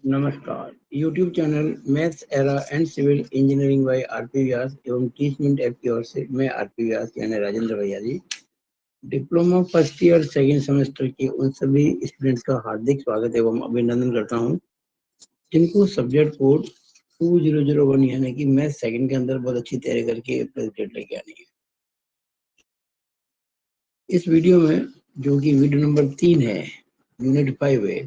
नमस्कार। YouTube channel maths era and civil engineering by RP Vyas एवं Teachmint app की ओर से मैं आरपी व्यास यानी राजेंद्र भैया G diploma first year second semester के उन सभी स्टूडेंट्स का हार्दिक स्वागत एवं अभिनंदन करता हूं जिनको सब्जेक्ट कोड 2001 यानी कि मैथ सेकंड के अंदर बहुत अच्छी तैयारी करके प्रेजेंट लेके आनी है। इस वीडियो में जो कि वीडियो नंबर 3 है, यूनिट 5 है,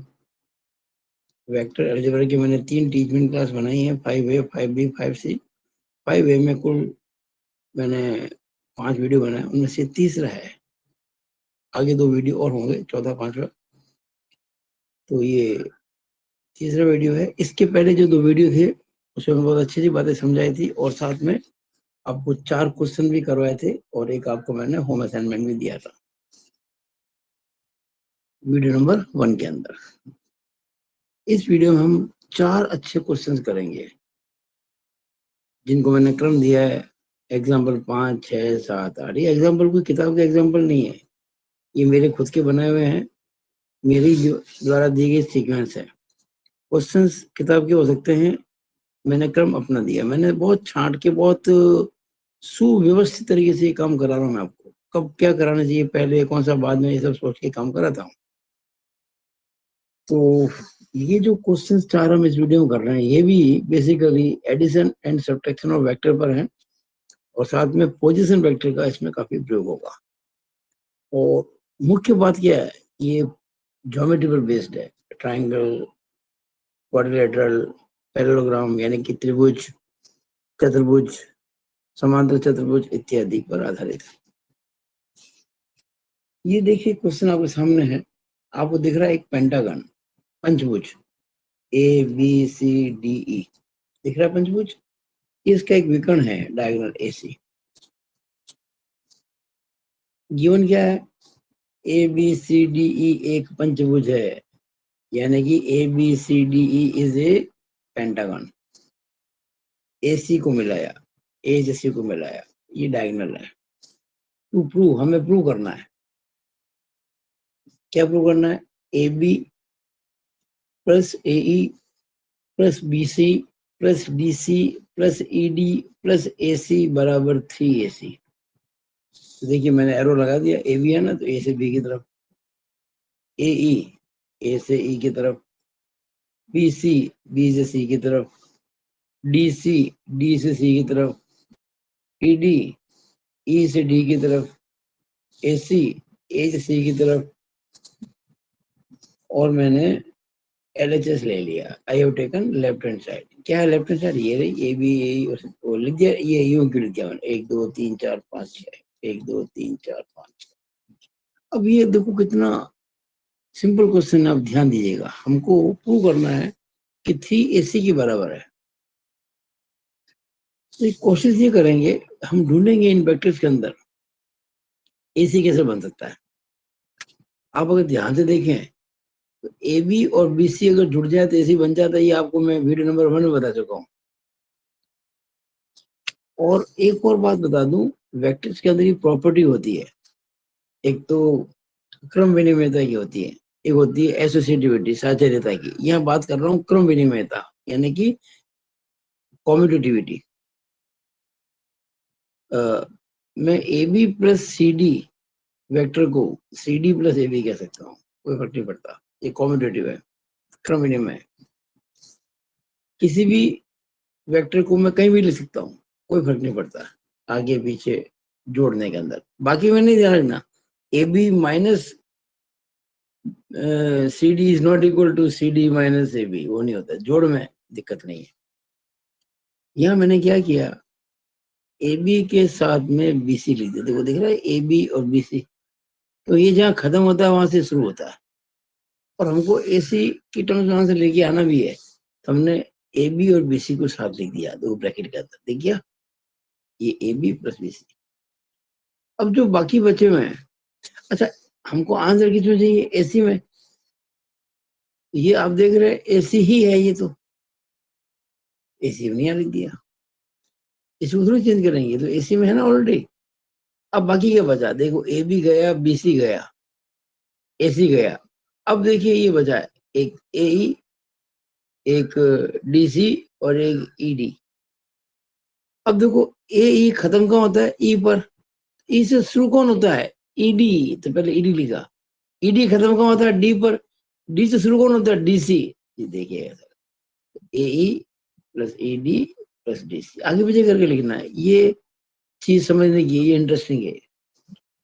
वेक्टर अलजेब्रा की मैंने 3 टीचमेंट क्लास बनाई है, 5A, 5B, 5C। 5A में कुल मैंने 5 वीडियो बनाए, उनमें से तीसरा है, आगे 2 वीडियो और होंगे, चौथा पांचवा। तो ये तीसरा वीडियो है। इसके पहले जो 2 वीडियो थे उसमें मैं बहुत अच्छी बातें समझाई थी और साथ में आपको 4 क्वेश्चन भी करवाए थे और एक आपको मैंने होम असाइनमेंट भी दिया था वीडियो नंबर 1 के अंदर। इस वीडियो में हम 4 अच्छे क्वेश्चन करेंगे जिनको मैंने क्रम दिया है, एग्जाम्पल 5, 6, 7, 8। ये एग्जाम्पल कोई किताब का एग्जाम्पल नहीं है, ये मेरे खुद के बनाए हुए हैं, मेरी द्वारा दी गई सीक्वेंस है। क्वेश्चंस किताब के हो सकते हैं, मैंने क्रम अपना दिया। मैंने बहुत छांट के, बहुत सुव्यवस्थित तरीके से ये काम करा रहा हूँ मैं आपको। कब क्या कराना चाहिए, पहले कौन सा बाद में, ये सब सोच के काम कराता हूँ। तो ये जो क्वेश्चन 4 हम इस वीडियो में कर रहे हैं, ये भी basically addition and subtraction of vector पर है और साथ में पोजीशन वेक्टर का इसमें काफी प्रयोग होगा। और मुख्य बात क्या है, ये ज्योमेट्री पर बेस्ड है। ट्राइंगल, क्वाड्रिलेटरल, पैरेललोग्राम यानी कि त्रिभुज, चतुर्भुज, समांतर चतुर्भुज इत्यादि पर आधारित है। ये देखिए क्वेश्चन आपके सामने है, आपको दिख रहा है एक पेंटागन, पंचभुज, A B C D E, दिख रहा है पंचभुज। इसका एक विकर्ण है डायगोनल ए सी। गिवन क्या है, ए बी सी डी ई एक पंचभुज है, यानी कि A B C D E is a pentagon. A C को मिलाया, ए से सी को मिलाया, ये डायगोनल है। टू प्रूव, हमें प्रूव करना है। क्या प्रूव करना है, A B plus A E plus B C plus D C plus E D plus A C बराबर 3AC। तो देखिए मैंने एरो लगा दिया, ए बी है ना, तो ए से बी की तरफ, ए ई ए से ई की तरफ, बी सी बी से सी की तरफ, डी सी डी से सी की तरफ, ई डी ई से डी की तरफ, ए सी ए से सी की तरफ, और मैंने LHS ले लिया। I have taken left hand side. क्या है लेफ्ट हैंड साइड, ये रही, ए बी ए वो लिख दिया, ये यूं क्यों लिख दिया मैंने, 1 2 3 4 5 6, 1 2 3 4 5। अब ये देखो कितना सिंपल क्वेश्चन है, आप ध्यान दीजिएगा। हमको प्रूव करना है कि 3AC के बराबर है। तो एक कोशिश ये करेंगे, हम ढूंढेंगे इन वेक्टर्स के अंदर AC कैसे बन सकता है। आप अगर ध्यान से देखें तो AB और BC अगर जुड़ जाए तो AC बन जाता है, ये आपको मैं वीडियो नंबर 1 में बता चुका हूँ। और एक और बात बता दूं, वेक्टर्स के अंदर ये प्रॉपर्टी होती है, एक तो क्रम विनिमयता की होती है, एक होती है एसोसिएटिविटी, साझेदाता की। यहाँ बात कर रहा हूँ क्रम विनिमयता यानी कि कॉम्यूटेटिविटी। मैं A B plus C D vector को C D plus A B कह सकता हूँ, कोई फर्क नहीं पड़ता, ये कॉम्यूटेटिव है, क्रम विनिमय। किसी भी वेक्टर को मैं कहीं भी लिख सकता हूँ, कोई फर्क नहीं पड़ता आगे पीछे जोड़ने के अंदर। बाकी में नहीं ध्यान रखना, A B minus C D is not equal to C D minus A B, वो नहीं होता, जोड़ में दिक्कत नहीं है। यहाँ मैंने क्या किया, ए बी के साथ में बी सी लिख दिया। देखो दिख रहा है ए बी और बी सी, तो ये जहाँ खत्म होता है वहां से शुरू होता है, और हमको ए सी की टर्म्स वहां से लेके आना भी है, तो हमने ए बी और बी सी को साथ लिख दिया 2 ब्रैकेट के अंदर। देखिए ये A B plus B C. अब जो बाकी बचे हुए हैं, अच्छा हमको आंसर किसमें चाहिए, एसी में। ये आप देख रहे हैं एसी ही है, ये तो एसी में नहीं लिख दिया, इसको थोड़ी चेंज करेंगे, तो एसी में है ना ऑलरेडी। अब बाकी क्या बचा, देखो ए बी गया, बी सी गया, एसी गया। अब देखिए ये बचा है एक ए ई एक डीसी और एक ईडी। अब देखो ए ई खत्म कौन होता है, ई पर, ई से शुरू कौन होता है, ईडी, तो पहले ईडी लिखा। ईडी खत्म कौन होता है, डी पर, डी से शुरू कौन होता है, डीसी। ये देखिए A E plus ED plus DC, आगे पीछे करके लिखना है, ये चीज समझने की, ये इंटरेस्टिंग है।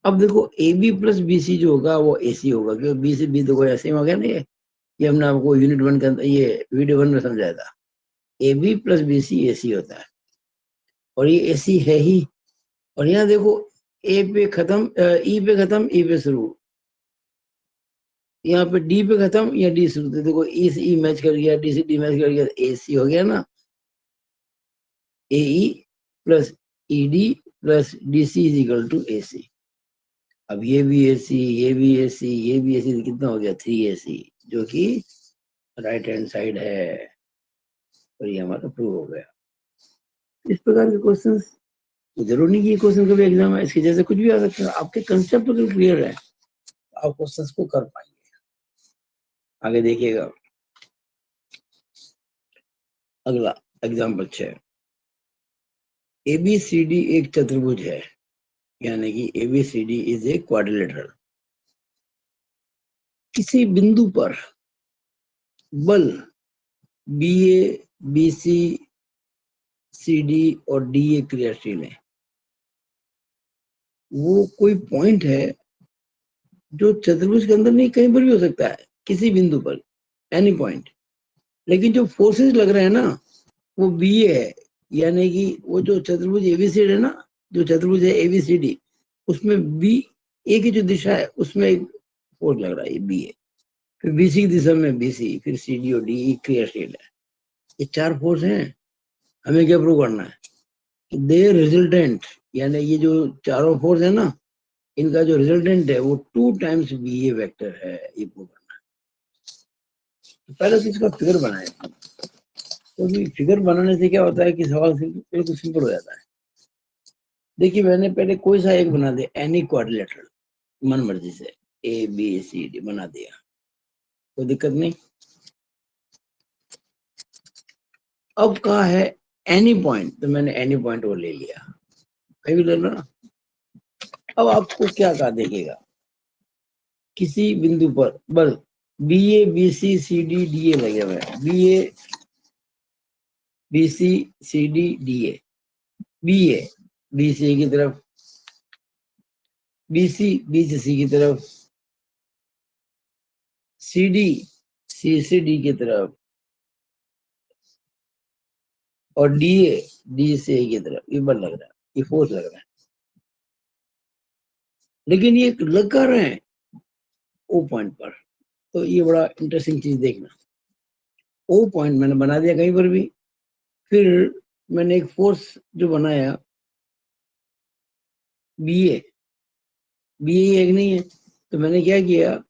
अब देखो A B plus B C जो होगा वो ए सी होगा, क्योंकि बी से बी तो कोई ऐसे ही हो गया ना, ये हमने आपको यूनिट 1 के अंदर, ये वीडियो 1 में समझाया था। A B plus B C A C होता है, और ये ए सी है ही। और यहाँ देखो ए पे खत्म, ई पे खत्म, ई पे शुरू, यहाँ पे डी पे खत्म या डी शुरू, तो देखो ई से ई मैच कर गया, डी से डी मैच कर गया, ए सी हो गया ना। A E plus E D plus D C is equal to A C. अब ये भी ए सी, ये भी ए सी, ये भी ए सी, कितना हो गया, 3AC, जो कि राइट हैंड साइड है, और ये हमारा प्रूव हो गया। इस प्रकार के क्वेश्चंस, जरूर नहीं कि क्वेश्चन कभी एग्जाम है, इसकी जैसे कुछ भी आ सकता है। आपके कंसेप्ट अगर क्लियर है आप क्वेश्चंस को कर पाएंगे। आगे देखिएगा, अगला एग्जाम्पल 6, ABCD एक चतुर्भुज है, यानी कि ABCD इज ए क्वाड्रिलेटरल। किसी बिंदु पर बल BA BC CD और DA क्रियाशील है। वो कोई पॉइंट है जो चतुर्भुज के अंदर नहीं, कहीं पर भी हो सकता है, किसी बिंदु पर, एनी पॉइंट। लेकिन जो फोर्सेस लग रहे हैं ना वो BA है, यानी कि वो जो चतुर्भुज ABCD है ना, जो चतुर्भुज है ABCD, उसमें बी ए की जो दिशा है उसमें एक फोर्स लग रहा है, BA। फिर BC की दिशा में BC, फिर CD और DE क्रियाशील है। ये 4 फोर्स हैं। हमें क्या प्रूव करना है, देयर रिजल्टेंट, यानी ये जो चारों फोर्स है ना, इनका जो रिजल्टेंट है वो 2 टाइम्स BA वेक्टर है, ये प्रूव करना है। तो पहले तो इसका फिगर बनाए, क्योंकि तो फिगर बनाने से क्या होता है कि सवाल बिल्कुल सिंपल हो जाता है। देखिए मैंने पहले कोई सा एक बना दिया, एनी क्वाड्रिलेटरल, मन मर्जी से ABCD बना दिया, कोई दिक्कत नहीं। अब कहा है एनी पॉइंट, तो मैंने एनी पॉइंट वो ले लिया, कहीं भी ले लो ना। अब आपको क्या कहा, देखिएगा किसी बिंदु पर बल BA BC CD DA लगे हुए हैं, BA BC CD DA, BA BC की तरफ, BC BC की तरफ, CD C से D की तरफ, और DA D से A की तरफ। ये बल लग रहा है, ये फोर्स लग रहा है, लेकिन ये लग कर रहे हैं O पॉइंट पर। तो ये बड़ा इंटरेस्टिंग चीज देखना, O पॉइंट मैंने बना दिया कहीं पर भी। फिर मैंने एक फोर्स जो बनाया BA, BA एक नहीं है, तो मैंने क्या किया,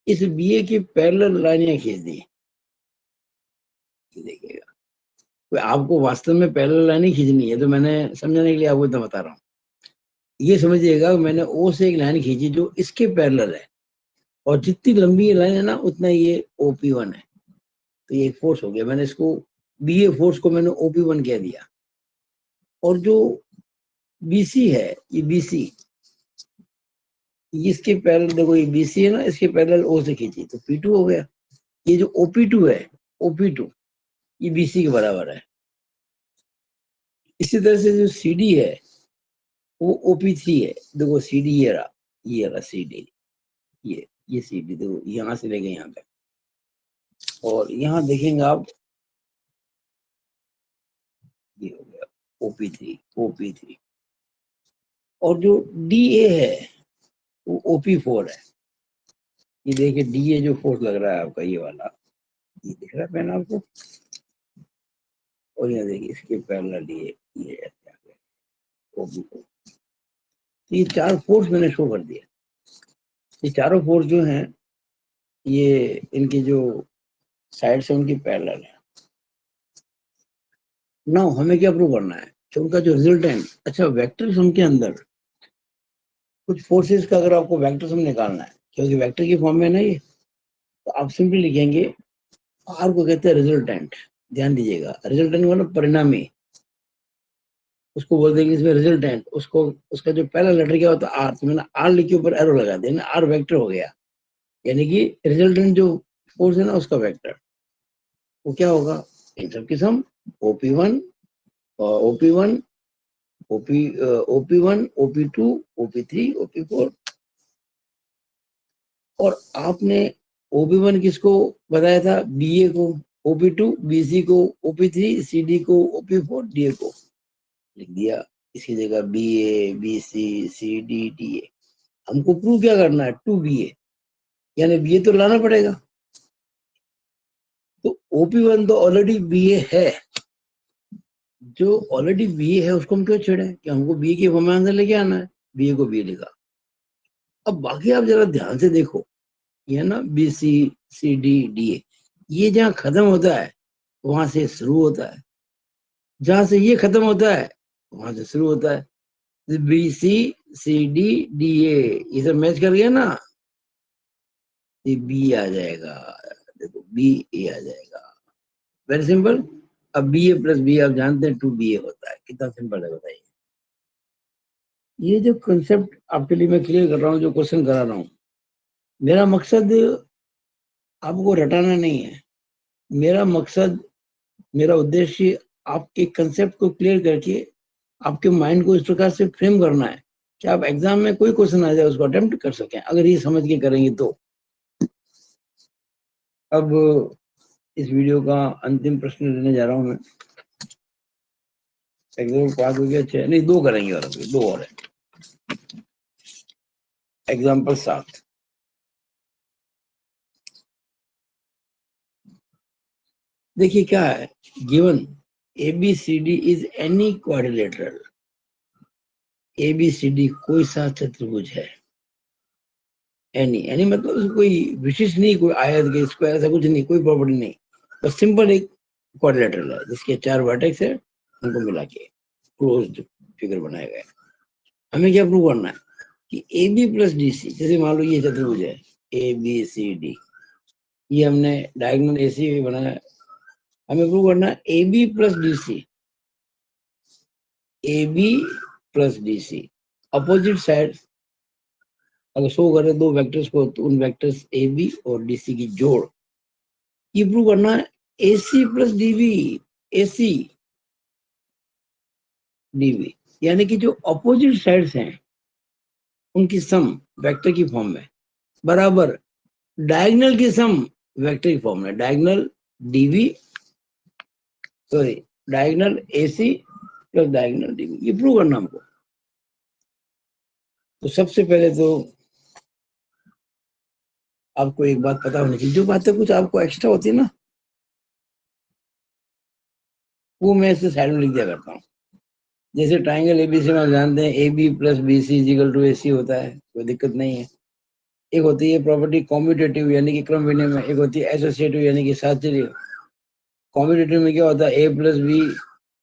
इस BA की पैरेलल लाइनें खींच दी। देखिएगा, तो आपको वास्तव में पैरेलल लाइनें खींचनी है, तो मैंने समझाने के लिए आपको इतना बता रहा हूँ। ये समझिएगा, मैंने O से एक लाइन खींची जो इसके पैरेलल है, और जितनी लंबी ये लाइन है ना उतना ये OP1 है। तो ये फोर्स हो गया, मैंने इसको BA फोर्स को मैंने OP1 कह दिया। और जो BC है, ये BC, इसके पैरेलल देखो, ये BC है ना, इसके पैरेलल O से खींची तो P2 हो गया। ये जो OP2 है, OP2 ये BC के बराबर है। इसी तरह से जो CD है वो OP3 है। देखो CD ये रहा, ये रहा CD, ये CD, देखो यहाँ से लेके यहाँ तक। और यहाँ देखेंगे आप, ये हो गया OP3। और जो DA है वो OP4 है। ये देखिए DA जो फोर्स लग रहा है आपका, ये वाला, ये दिख रहा है पेन आपको, और ये देखिए इसके पैरेलल ये ऐसे आ गया OP4। तो ये 4 फोर्स मैंने शो कर दिया। ये चारों फोर्स जो हैं, ये इनकी जो साइड से उनकी पैरेलल है। नाउ हमें क्या प्रूव करना है कि उनका जो रिजल्टेंट, अच्छा वेक्टर सम के अंदर कुछ फोर्सेस का अगर आपको वेक्टर सम निकालना है, क्योंकि वेक्टर की फॉर्म में है ना ये, तो आप सिंपली लिखेंगे आर को कहते हैं रिजल्टेंट। ध्यान दीजिएगा, रिजल्टेंट मतलब परिणामी, उसको बोल देंगे इसमें रिजल्टेंट। उसको उसका जो पहला लेटर क्या होता है आर, तो मैंने आर लिख के ऊपर एरो लगा दिया ना, आर वेक्टर हो गया, यानी कि रिजल्टेंट जो फोर्स है ना उसका वेक्टर। वो क्या होगा, इन सब की सम OP1 और OP1 OP1 OP2 OP3 OP4। और आपने OP1 किसको बताया था, BA को, OP2 BC को, OP3 CD को, OP4 DA को लिख दिया। इसकी जगह BA BC CD DA। हमको प्रूव क्या करना है, 2BA, यानी BA तो लाना पड़ेगा। तो OP1 तो ऑलरेडी BA है, जो ऑलरेडी BA है उसको हम क्यों छेड़े, कि हमको BA की फॉर्म में आंसर लेके आना है, BA को BA लिखा। अब बाकी आप जरा ध्यान से देखो, ये ना BC CD DA, ये जहाँ खत्म होता है वहां से शुरू होता है, जहां से ये खत्म होता है वहां से शुरू होता है। BC CD DA ये सब मैच कर गया ना, ये बी आ जाएगा। देखो BA आ जाएगा, वेरी सिंपल। अब BA प्लस बी आप जानते हैं 2BA होता है, कितना सिंपल है बताइए। ये जो कंसेप्ट आपके लिए मैं क्लियर कर रहा हूँ, जो क्वेश्चन करा रहा हूँ, मेरा मकसद आपको रटाना नहीं है। मेरा मकसद, मेरा उद्देश्य आपके कंसेप्ट को क्लियर करके आपके माइंड को इस प्रकार से फ्रेम करना है कि आप एग्जाम में कोई क्वेश्चन आ जाए उसको अटेम्प्ट कर सकें, अगर ये समझ के करेंगे तो। अब इस वीडियो का अंतिम प्रश्न लेने जा रहा हूं मैं। एग्जाम पास हो गया, छह नहीं, दो करेंगे और अभी दो और है। एग्जाम्पल 7, देखिए क्या है given, ABCD is any quadrilateral. ABCD कोई सा चतुर्भुज है, एनी, एनी मतलब उसको कोई विशिष्ट नहीं, कोई आयत के स्क्वायर ऐसा कुछ नहीं, कोई प्रॉपर्टी नहीं, बस सिंपल एक क्वाड्रिलेटरल है जिसके 4 वर्टेक्स है, उनको मिला के क्लोज्ड फिगर बनाया गया है। हमें क्या प्रूव करना है कि AB प्लस DC, जैसे मान लो ये चतुर्भुज है ABCD, ये हमने डायगोनल AC बनाया है। हमें प्रूव करना है AB plus DC, AB plus DC opposite side अगर शो करें दो वेक्टर्स को, तो उन वेक्टर्स AB और DC की जोड़। ये प्रूव करना है AC plus DB, AC DB, यानी कि जो अपोजिट साइड्स हैं उनकी सम वेक्टर की फॉर्म में बराबर डायगोनल की सम वेक्टर की फॉर्म में, diagonal DB sorry diagonal AC plus diagonal DB, ये प्रूव करना हमको। तो सबसे पहले तो आपको एक बात पता होनी चाहिए, जो बातें कुछ आपको एक्स्ट्रा होती है ना, वो मैं इसे साइड में लिख दिया करता हूँ। जैसे ट्राइंगल ABC में आप जानते हैं AB plus BC equal to AC होता है, कोई दिक्कत नहीं है। एक होती है प्रॉपर्टी कॉम्यूटेटिव यानी कि क्रम विनिमय, एक होती है एसोसिएटिव यानी कि साहचर्य। कॉम्यूटेटिव में क्या होता है A plus B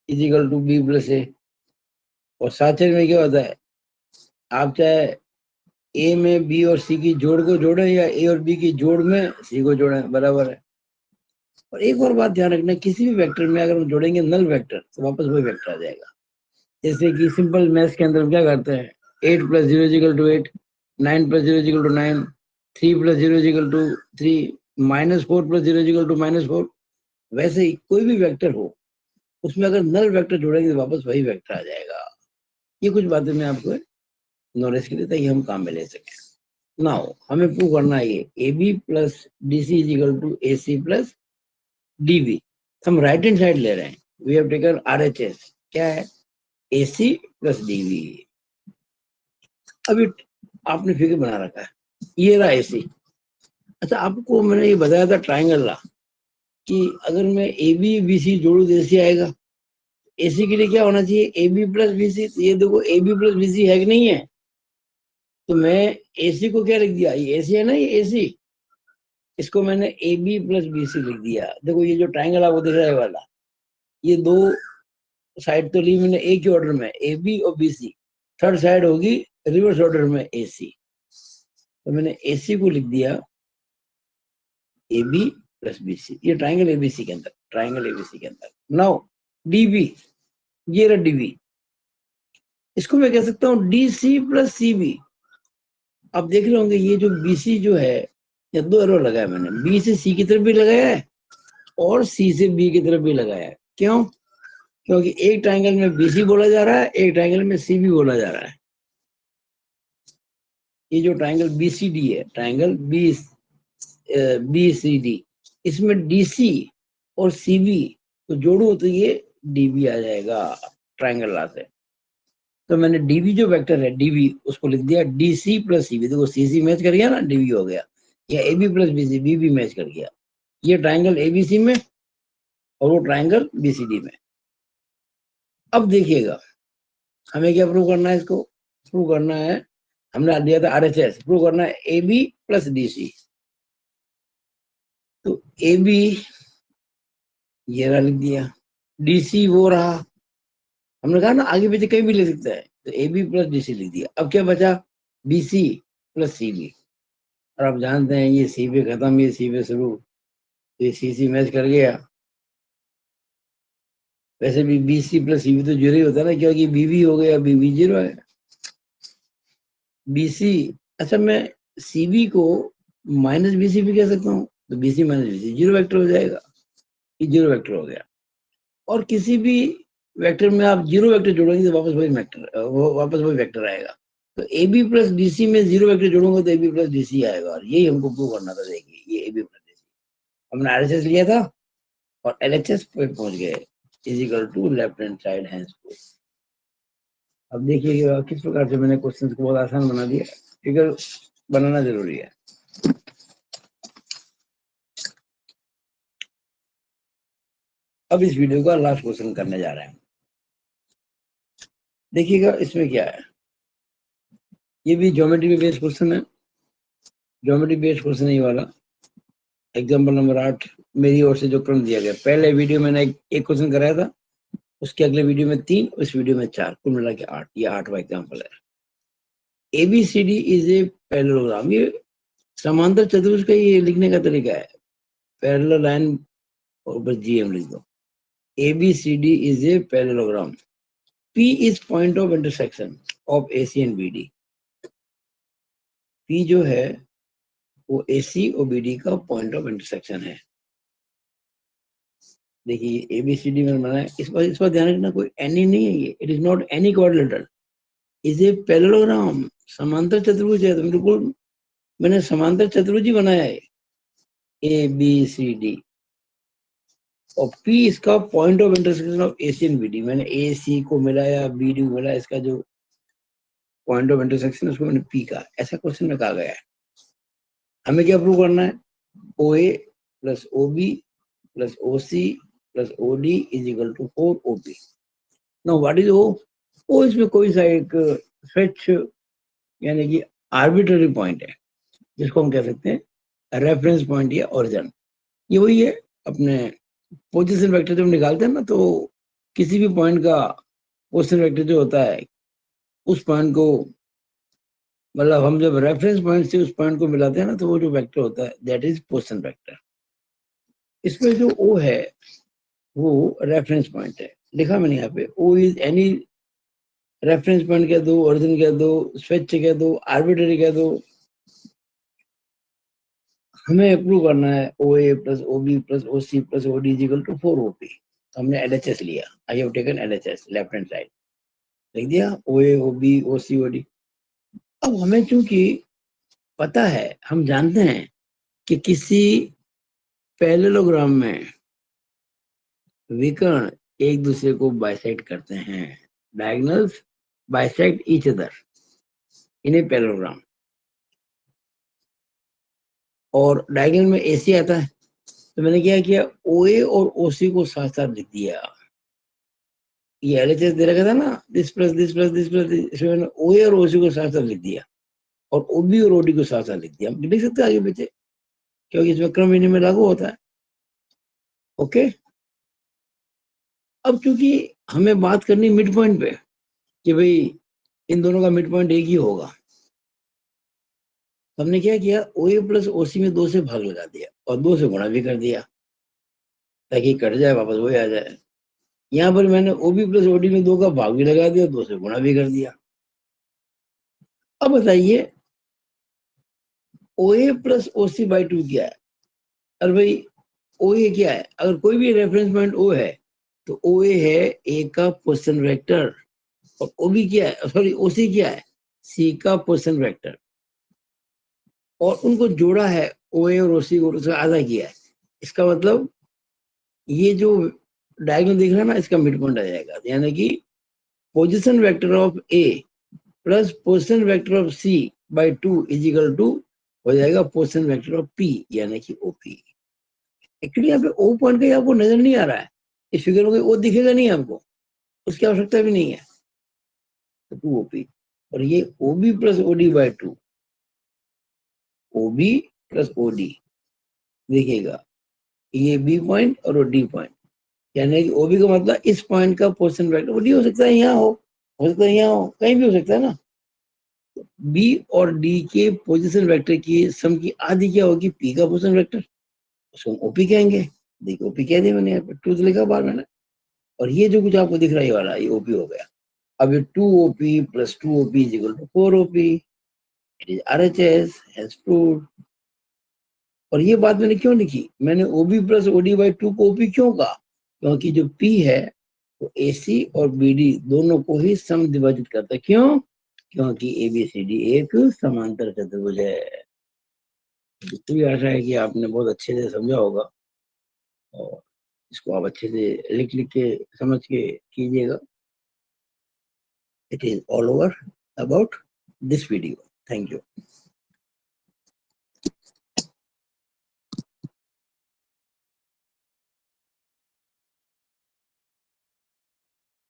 equal to B plus A, और साहचर्य में क्या होता है आप चाहे A में B और C की जोड़ को जोड़े या A और B की जोड़ में C को जोड़े, बराबर है। और एक और बात ध्यान रखना, किसी भी वेक्टर में अगर हम जोड़ेंगे नल वेक्टर तो वापस वही वेक्टर आ जाएगा। जैसे कि सिंपल मैथ्स के अंदर हम क्या करते हैं, 8 plus 0 equal to 8, 9 plus 0 equal to 9, 3 plus 0 equal to 3, -4 plus 0 equal to -4। वैसे ही कोई भी वेक्टर हो उसमें अगर नल वेक्टर जोड़ेंगे तो वापस वही वेक्टर आ जाएगा। ये कुछ बातें मैं आपको नॉलेज के लिए ताकि हम काम में ले सकें। नाउ हमें प्रूव करना है ये AB plus DC is equal to AC plus DB। हम राइट हैंड साइड ले रहे हैं, वी हैव टेकन RHS, क्या है AC प्लस DB। अभी आपने फिगर बना रखा है, ये रहा AC। अच्छा आपको मैंने ये बताया था ट्राइंगल ला, कि अगर मैं AB BC जोड़ू तो AC आएगा। AC के लिए क्या होना चाहिए AB प्लस BC, तो ये देखो AB प्लस BC है कि नहीं है, तो मैं AC को क्या लिख दिया, ये AC है ना, ये AC, इसको मैंने AB प्लस BC लिख दिया। देखो ये जो ट्राइंगल आपको दिख रहा है वाला, ये दो साइड तो ली मैंने एक ही ऑर्डर में AB और BC, थर्ड साइड होगी रिवर्स ऑर्डर में AC। तो मैंने AC को लिख दिया AB प्लस BC, ये ट्राइंगल ABC के अंदर, ट्राइंगल ABC के अंदर। नाउ DB, ये रहा DB, इसको मैं कह सकता हूँ DC प्लस CB। आप देख रहे होंगे ये जो BC जो है, ये 2 एरो लगाया मैंने, B से C की तरफ भी लगाया है और C से B की तरफ भी लगाया है। क्यों? क्योंकि एक ट्राइंगल में BC बोला जा रहा है, एक ट्राइंगल में CB बोला जा रहा है। ये जो ट्राइंगल BCD है, ट्राइंगल BCD, इसमें DC और CB तो जोड़ो तो ये DB आ जाएगा ट्राइंगल ला से। तो मैंने DB जो वेक्टर है DB, उसको लिख दिया DC प्लस CB। देखो CC मैच कर गया ना, DB हो गया, या AB plus BC, BB match कर गया। ये ट्राइंगल ABC में और वो ट्राइंगल BCD में। अब देखिएगा हमें क्या प्रूव करना है, इसको प्रूव करना है, हमने दिया था RHS, प्रूव करना है AB प्लस DC। तो AB ये रहा, लिख दिया, DC वो रहा, हमने कहा ना आगे पीछे कहीं भी ले सकता है, तो AB प्लस DC लिख दिया। अब क्या बचा, BC प्लस CB। और आप जानते हैं ये C पे खत्म, ये C पे शुरू, ये CC मैच कर गया। वैसे भी BC प्लस CB तो जीरो ही होता है ना, क्योंकि BB हो गया, BB जीरो है। BC, अच्छा मैं CB को माइनस BC भी कह सकता हूँ, तो BC minus BC zero vector हो जाएगा, ये जीरो वेक्टर हो गया। और किसी भी वेक्टर में आप जीरो वेक्टर जोड़ेंगे तो वापस वही वेक्टर, वापस वही वेक्टर आएगा। तो AB प्लस DC में जीरो वेक्टर जोड़ूंगा तो AB प्लस DC आएगा, और यही हमको प्रूव करना था। देखिए ये AB प्लस DC, हमने RHS लिया था और LHS पे पहुंच गए, is equal to left hand side hands को। अब देखिए किस प्रकार से मैंने क्वेश्चन को बहुत आसान बना दिया। फिगर बनाना जरूरी है। अब इस वीडियो का लास्ट क्वेश्चन करने जा रहे हैं। देखिएगा इसमें क्या है, ये भी ज्योमेट्री बेस्ड क्वेश्चन है, ज्योमेट्री बेस्ड क्वेश्चन है ये वाला। एग्जाम्पल नंबर 8 मेरी ओर से जो क्रम दिया गया, पहले वीडियो मैंने एक क्वेश्चन कराया था, उसके अगले वीडियो में 3, उस वीडियो में 4, कुल मिला के 8। ये 8वां एग्जाम्पल है। ABCD इज ए पैरेललोग्राम, ये समांतर चतुर्भुज का ये लिखने का तरीका है, पैरेलल लाइन और बस GM लिख दो। ABCD is a parallelogram. P is point of intersection of AC and BD. P जो है वो AC और BD का पॉइंट ऑफ इंटरसेक्शन है। देखिए ABCD में बना है, इस पर ध्यान रखना, कोई एनी नहीं है ये, it is not any quadrilateral, is a parallelogram, समांतर चतुर्भुज है। तो बिल्कुल मैंने समांतर चतुर्भुज ही बनाया है ABCD, और P इसका point of intersection of AC and BD। मैंने AC को मिलाया, BD को मिलाया, इसका जो पॉइंट ऑफ इंटरसेक्शन उसको मैंने P का, ऐसा क्वेश्चन में कहा गया है। हमें क्या प्रूव करना है, OA plus OB plus OC plus OD is equal to 4OP। Now what is O इसमें कोई सा एक स्विच यानी कि आर्बिट्ररी पॉइंट है, जिसको हम कह सकते हैं रेफरेंस पॉइंट या ओरिजिन। ये वही है अपने पोजीशन वेक्टर जब निकालते हैं ना, तो किसी भी पॉइंट का पोजीशन वेक्टर जो होता है, उस पॉइंट को, मतलब हम जब रेफरेंस पॉइंट से उस पॉइंट को मिलाते हैं ना, तो वो जो वेक्टर होता है दैट इज पोजीशन वेक्टर। इसमें जो O है वो रेफरेंस पॉइंट है, लिखा मैंने यहाँ पे, O is any reference point कह दो, ओरिजिन कह दो, स्विच कह दो, आर्बिट्ररी कह दो। हमें प्रूव करना है OA plus OB plus OC plus OD is equal to 4OP। तो हमने LHS लिया, I have taken LHS, left hand side लिख दिया, OA OB OC OD। अब हमें चूंकि पता है, हम जानते हैं कि किसी पैरेललोग्राम में विकर्ण एक दूसरे को बाइसेक्ट करते हैं, diagonals bisect each other in a parallelogram, और डायगोनल में AC आता है। तो मैंने क्या किया, OA और OC को साथ साथ लिख दिया। ये LHS दे रखा था ना, this plus this plus this plus, इसमें मैंने OA और OC को साथ साथ लिख दिया, और OB और OD को साथ साथ लिख दिया। लिख सकते हैं आगे पीछे, क्योंकि इसमें क्रम विनिमय लागू होता है। ओके, अब चूंकि हमें बात करनी मिड पॉइंट पे कि भाई इन दोनों का मिड पॉइंट एक ही होगा, हमने क्या किया, OA प्लस OC में 2 से भाग लगा दिया और 2 से गुणा भी कर दिया ताकि कट जाए, वापस वही आ जाए। यहाँ पर मैंने ओबी प्लस ओडी में 2 का भाग भी लगा दिया, 2 से गुणा भी कर दिया। अब बताइए OA प्लस OC बाई 2 क्या है? अरे भाई OA क्या है? अगर कोई भी रेफरेंस पॉइंट O है तो OA है A का पोजीशन वेक्टर, और OB क्या है, सॉरी OC क्या है? C का पोजीशन वेक्टर, और उनको जोड़ा है OA और OC को, उसका आधा किया है। इसका मतलब ये जो डायगोनल दिख रहा है ना, इसका मिड पॉइंट आ जाएगा, यानी कि position vector of A plus position vector of C by 2 is equal to हो जाएगा पोजीशन वेक्टर ऑफ P, यानी कि OP। एक्चुअली यहाँ पे O पॉइंट कहीं आपको नजर नहीं आ रहा है, इस फिगर में O दिखेगा नहीं आपको, उसकी आवश्यकता भी नहीं है, तो 2OP। और ये OB plus OD by 2, OB plus OD देखिएगा, ये B पॉइंट और वो D पॉइंट, यानी कि OB का मतलब इस पॉइंट का पोजीशन वेक्टर OD हो सकता है यहाँ हो सकता है यहाँ हो, कहीं भी हो सकता है ना। बी और डी के पोजीशन वेक्टर की सम की आधी क्या होगी? पी का पोजीशन वेक्टर, उसको हम ओपी कहेंगे। देखिए ओपी कह दिया मैंने, यहाँ पे ट्रूथ लिखा बाहर मैंने। और ये जो कुछ आपको दिख रहा है ये वाला, ये ओपी हो गया। अब ये 2OP plus 2OP is equal to 4OP, it is RHS has proved. और ये बात मैंने क्यों लिखी? मैंने OB प्लस OD बाई 2 को OP क्यों कहा? क्योंकि जो P है वो AC और BD दोनों को ही सम विभाजित करता है। क्यों? क्योंकि ABCD एक समांतर चतुर्भुज है। जितनी भी आशा है कि आपने बहुत अच्छे से समझा होगा, और इसको आप अच्छे से लिख लिख के समझ के कीजिएगा। It is all over about this video. Thank you.